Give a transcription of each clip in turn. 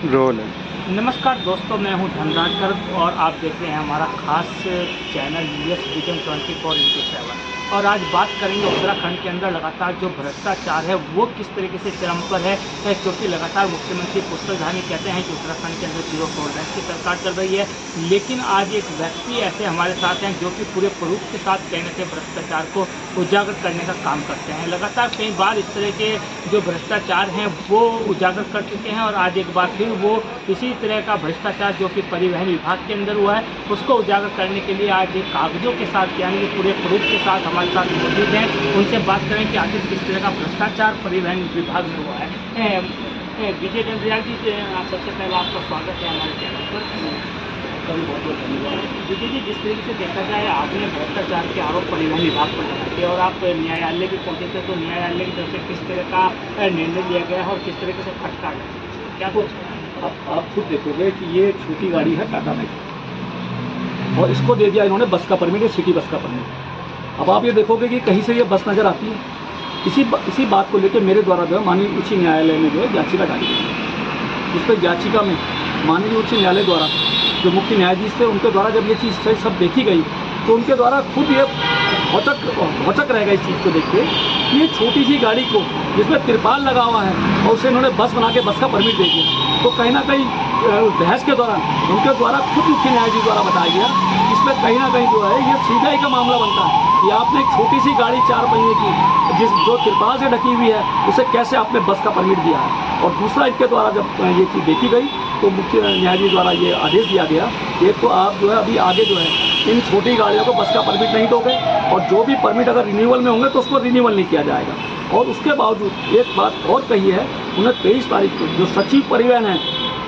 Role है। नमस्कार दोस्तों, मैं हूं धनराज गर्ग और आप देख रहे हैं हमारा खास चैनल यूएस विजन 24x7। और आज बात करेंगे उत्तराखंड के अंदर लगातार जो भ्रष्टाचार है वो किस तरीके से चरम पर है, क्योंकि लगातार मुख्यमंत्री पुष्कर धामी कहते हैं कि उत्तराखंड के अंदर जीरो टॉलरेंस की सरकार चल रही है। लेकिन आज एक व्यक्ति ऐसे हमारे साथ हैं जो कि पूरे प्रूफ के साथ कहने से भ्रष्टाचार को उजागर करने का काम करते हैं। लगातार कई बार इस तरह के जो भ्रष्टाचार हैं वो उजागर कर चुके हैं और आज एक बार फिर वो इसी तरह का भ्रष्टाचार जो कि परिवहन विभाग के अंदर हुआ है उसको उजागर करने के लिए आज एक कागजों के साथ यानी कि पूरे प्रूफ के साथ हमारे साथ मौजूद हैं। उनसे बात करें कि आखिर किस तरह का भ्रष्टाचार परिवहन विभाग में हुआ है। विजय डंडरियाल जी, सबसे पहले आपका स्वागत है हमारे चैनल पर। बहुत बहुत धन्यवाद। विजय जी, जिस तरीके से देखा जाए आपने भ्रष्टाचार के आरोप परिवहन विभाग पर लगाए थे और आप न्यायालय भी पहुंचे थे, तो न्यायालय की तरफ से किस तरह का निर्णय लिया गया और किस तरीके से फटकार क्या कुछ आप खुद देखोगे कि ये छोटी गाड़ी है टाटा मैजिक और इसको दे दिया इन्होंने बस का परमिट, सिटी बस का परमिट। अब आप ये देखोगे कि कहीं से ये बस नज़र आती है। इसी बात को लेकर मेरे द्वारा जो है माननीय उच्च न्यायालय में जो है याचिका डाली गई। उस पर याचिका में माननीय उच्च न्यायालय द्वारा जो मुख्य न्यायाधीश थे उनके द्वारा जब ये चीज़ सब देखी गई तो उनके द्वारा खुद ये भौचक रह गई इस चीज़ को देख के कि ये छोटी सी गाड़ी को जिसमें तिरपाल लगा हुआ है और उसे इन्होंने बस बना के बस का परमिट दे दिया। तो कहीं ना कहीं बहस के दौरान उनके द्वारा खुद मुख्य न्यायाधीश द्वारा बताया गया इसमें कहीं ना कहीं जो है ये सीबीआई का मामला बनता है कि आपने एक छोटी सी गाड़ी 4 पहिए की जो तिरपाल से ढकी हुई है उसे कैसे आपने बस का परमिट दिया है। और दूसरा इनके द्वारा जब ये चीज़ देखी गई तो मुख्य न्यायाधीश द्वारा ये आदेश दिया गया कि तो आप जो है अभी आगे जो है इन छोटी गाड़ियों को बस का परमिट नहीं दोगे और जो भी परमिट अगर रिन्यूअल में होंगे तो उसको रिन्यूअल नहीं किया जाएगा। और उसके बावजूद एक बात और कही है, उन्हें 23 तारीख को जो सचिव परिवहन है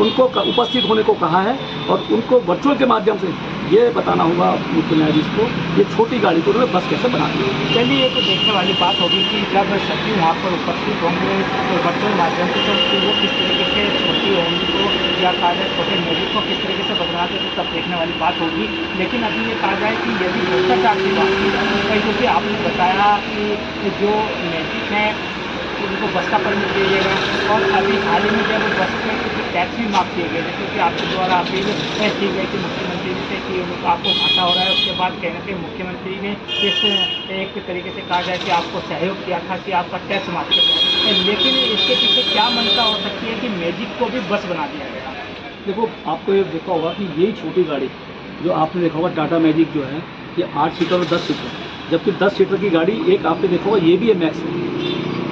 उनको उपस्थित होने को कहा है और उनको वर्चुअल के माध्यम से ये बताना होगा मुख्य न्यायाधीश को ये छोटी गाड़ी को उन्होंने बस कैसे बना दी। चलिए, ये तो देखने वाली बात होगी कि जब सचिव वहाँ पर उपस्थित होंगे तो वर्चुअल माध्यम से तो वो किस तरीके से छोटी होंगी तो या कहा जाए छोटे मैजिक को किस तरीके से बदलाते तो तब देखने वाली बात होगी। लेकिन अभी ये कहा जाए कि यदि भ्रष्टाचार की बात की क्योंकि आपने बताया कि जो मैजिक है उनको बस का परमिट दिया जाएगा और अभी हाल ही में जब बस के टैक्स भी माफ़ किए गए थे क्योंकि आपके द्वारा अपील की गई थी मुख्यमंत्री जी से कि आपको घाटा हो रहा है। उसके बाद कहने के मुख्यमंत्री ने इस एक तरीके से कहा जाए कि आपको सहयोग किया था कि आपका टैक्स माफ़ किया जाए। लेकिन इसके पीछे क्या मंशा हो सकती है कि मैजिक को भी बस बना दिया गया? देखो, आपको ये देखा होगा कि यही छोटी गाड़ी जो आपने देखा होगा टाटा मैजिक जो है ये 8 सीटर और 10 सीटर, जबकि 10 सीटर की गाड़ी एक आपने देखा होगा ये भी है मैक्स है,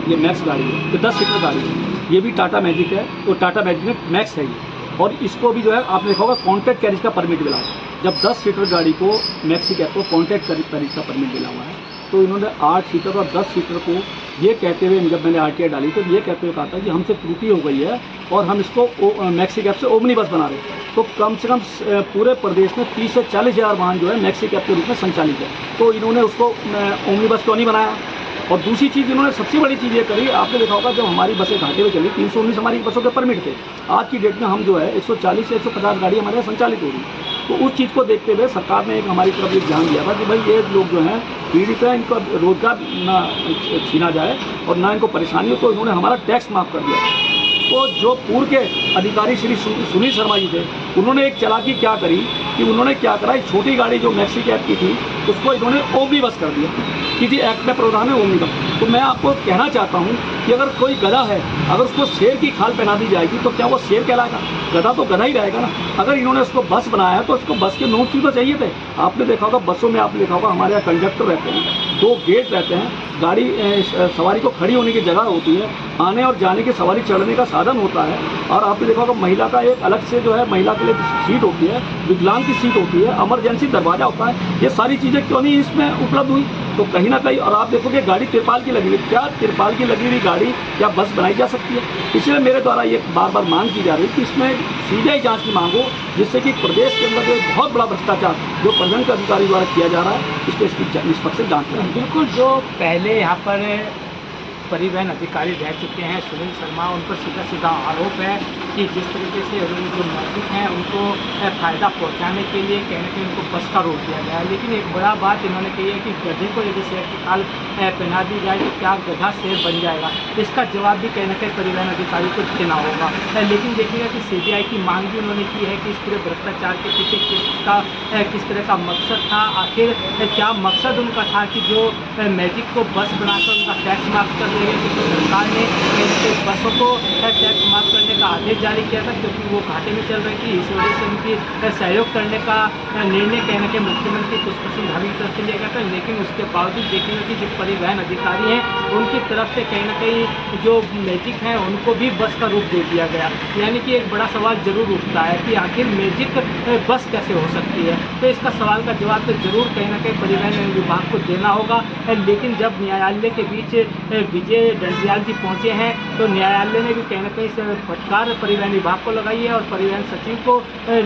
ये मैक्स गाड़ी है। तो 10 सीटर गाड़ी है, ये भी टाटा मैजिक है तो टाटा मैजिक में मैक्स है ये। और इसको भी जो है आपने देखा होगा कॉन्ट्रैक्ट कैरिज का परमिट मिला है। जब 10 सीटर गाड़ी को मैक्सी कैब को कॉन्ट्रैक्ट कैरिज का परमिट मिला हुआ है तो इन्होंने 8 सीटर और 10 सीटर को ये कहते हुए जब मैंने आरटीआई डाली तो ये कहते हुए कहा था कि हमसे त्रुटि हो गई है और हम इसको मैक्सी कैब से ओमनी बस बना रहे हैं। तो कम से कम पूरे प्रदेश में 30 से 40 हज़ार वाहन जो है मैक्सी कैब के रूप में संचालित है, तो इन्होंने उसको ओमनी बस क्यों नहीं बनाया। और दूसरी चीज़ इन्होंने सबसे बड़ी चीज़ ये करी, आपने देखा होगा जब हमारी बसें घाटे में चली 319 हमारी बसों के परमिट थे, आज की डेट में हम जो है 140 से 150 गाड़ी हमारे यहाँ संचालित हो रही है। तो उस चीज़ को देखते हुए सरकार ने एक हमारी तरफ एक ध्यान दिया था कि भाई ये लोग जो हैं पीड़ित हैं, इनका रोजगार ना छीना जाए और ना इनको परेशानी हो, तो इन्होंने हमारा टैक्स माफ़ कर दिया। तो जो पूर्व के अधिकारी श्री सुनील शर्मा जी थे उन्होंने एक चालाकी क्या करी कि उन्होंने क्या करा, एक छोटी गाड़ी जो मैक्सी कैब की थी उसको इन्होंने ओमनी बस कर दिया, किसी एक्ट में प्रावधान है ओमनी बस। तो मैं आपको कहना चाहता हूँ कि अगर कोई गधा है अगर उसको शेर की खाल पहना दी जाएगी तो क्या वो शेर कहलाएगा? गधा तो गधा ही रहेगा ना। अगर इन्होंने उसको बस बनाया है तो उसको बस के नोट्स भी तो चाहिए थे। आपने देखा होगा बसों में, आपने देखा होगा हमारे यहाँ कंडक्टर रहते हैं, 2 गेट रहते हैं, गाड़ी सवारी को खड़ी होने की जगह होती है, आने और जाने की सवारी चढ़ने का साधन होता है। और आपने देखा होगा महिला का एक अलग से जो है महिला के लिए सीट होती है, विकलांग की सीट होती है, इमरजेंसी दरवाजा होता है। ये सारी चीज़ें क्यों नहीं इसमें उपलब्ध हुई? तो कहीं ना कहीं, और आप देखोगे गाड़ी तिरपाल की लगी हुई, क्या तिरपाल की लगी हुई गाड़ी क्या बस बनाई जा सकती है? इसलिए मेरे द्वारा ये बार बार मांग की जा रही है कि इसमें सीबीआई जांच की मांग हो, जिससे कि प्रदेश के अंदर जो बहुत बड़ा भ्रष्टाचार जो परिवहन के अधिकारी द्वारा किया जा रहा है इस पर इसकी निष्पक्ष जाँच करें। बिल्कुल, जो पहले यहाँ पर परिवहन अधिकारी रह चुके हैं सुनील शर्मा, उन पर सीधा सीधा आरोप है कि जिस तरीके से जो मैजिक हैं उनको फ़ायदा पहुंचाने के लिए कहीं न कहीं उनको बस का रूप दिया गया है। लेकिन एक बड़ा बात इन्होंने कही है कि गधे को यदि शेर की खाल पहना दी जाए तो क्या गधा शेर बन जाएगा? इसका जवाब भी कहीं न कहीं परिवहन अधिकारी को देना होगा। लेकिन देखिएगा कि सीबीआई की मांग भी उन्होंने की है कि इस पूरे भ्रष्टाचार के पीछे किस तरह का मकसद था, आखिर क्या मकसद उनका था कि जो मैजिक को बस बनाकर उनका टैक्स माफ़ कर दिया गया, क्योंकि सरकार ने कहीं न कहीं बसों को टैक्स माफ़ करने का आदेश जारी किया था, क्योंकि वो घाटे में चल रही थी। इस वजह से उनकी सहयोग करने का निर्णय कहीं न कहीं मुख्यमंत्री पुष्पसिंह धामी की तरफ से लिया गया था। लेकिन उसके बावजूद देखिएगा कि जो परिवहन अधिकारी हैं उनकी तरफ से कहीं न कहीं जो मैजिक हैं उनको भी बस का रूप दे दिया गया। यानी कि एक बड़ा सवाल ज़रूर उठता है कि आखिर मैजिक बस कैसे हो सकती है? तो इसका सवाल का जवाब तो ज़रूर कहीं न कहीं परिवहन विभाग को देना होगा। लेकिन जब न्यायालय के बीच विजय दंडियाल जी पहुँचे हैं तो न्यायालय ने भी कहीं न कहीं फटकार परिवहन विभाग को लगाई है और परिवहन सचिव को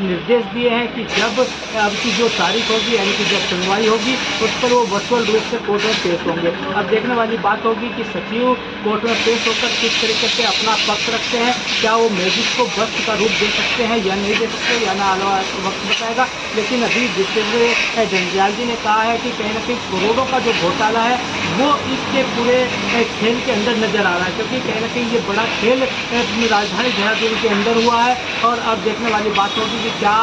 निर्देश दिए हैं कि जब अब की जो तारीख होगी, यानी कि जब सुनवाई होगी, उस पर वो वर्चुअल रूप से कोर्ट में पेश होंगे। अब देखने वाली बात होगी कि सचिव कोर्ट में पेश होकर किस तरीके से अपना पक्ष रखते हैं। क्या वो मैजिक को बस का रूप दे सकते हैं या नहीं दे सकते, या ना आने वाला वक्त बताएगा। लेकिन अभी विजय दंडियाल जी ने कहा है कि कहीं न कहीं करोड़ों का जो घोटाला है वो इसके पूरे खेल के अंदर नज़र आ रहा है, क्योंकि कहीं न कहीं ये बड़ा खेल राजधानी देहरादून के अंदर हुआ है। और अब देखने वाली बात होगी कि क्या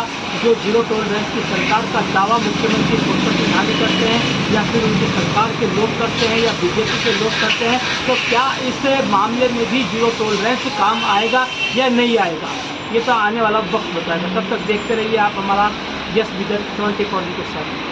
जो जीरो टॉलरेंस की सरकार का दावा मुख्यमंत्री पुष्पसिंह धामी करते हैं या फिर उनकी सरकार के लोग करते हैं या बीजेपी के लोग करते हैं, तो क्या इस मामले में भी जीरो टॉलरेंस काम आएगा या नहीं आएगा, ये तो आने वाला वक्त बताएगा। तब तक देखते रहिए आप हमारा यस विजन 24 के साथ।